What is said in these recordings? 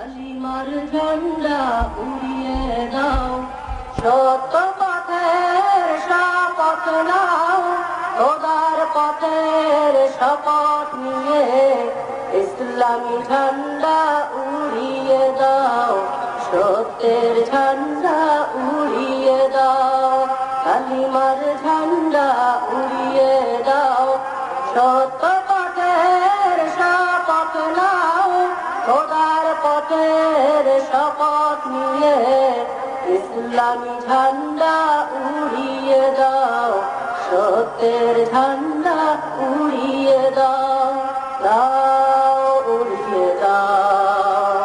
কালিমার ঝান্ডা উড়িয়ে দাও, সত্য পথের শপথ নাও, খোদার পথের শপথ নিয়ে ইসলামী ঝান্ডা উড়িয়ে দাও, সত্যের ঝান্ডা উড়িয়ে দাও। কালিমার ঝান্ডা উড়িয়ে দাও, সত্য পথের শপথ নাও, খোদার পথের শপথ নিয়ে ইসলামী ঝান্ডা উড়িয়ে দাও, সত্যের ঝান্ডা উড়িয়ে দাও, দাও উড়িয়ে দাও,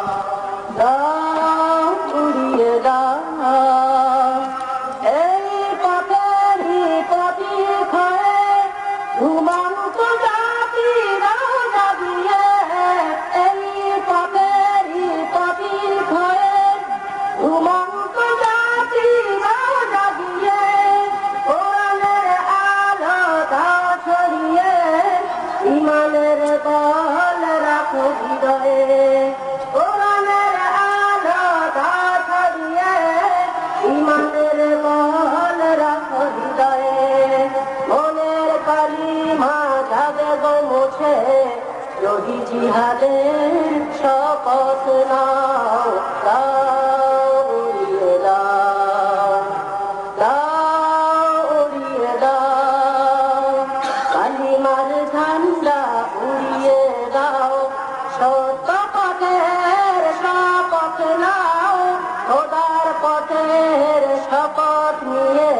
দাও উড়িয়ে দাও। এই পথেরই পথিক হয়ে ঘুমন্ত জাতিরা জাগিয়ে, এই পথেরই পথিক হয়ে ঘুমন্ত জাতিরা জাগিয়ে, কোরআনের আলো দাও ছড়িয়ে, ইমানের বল রাখো হৃদয়ে, কোরআনের আলো দাও ছড়িয়ে, ইমানের বল রাখো হৃদয়ে। মনের কালিমা জাগে গো মুছে, যদি জিহাদের শপথ নাও, দাও উড়িয়ে দাও, দাও উড়িয়ে দাও। কালিমার ঝান্ডা উড়িয়ে দাও, সত্য পথের শপথ নাও, খোদার পথের শপথ নিয়ে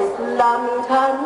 ইসলামী ঝান্ডা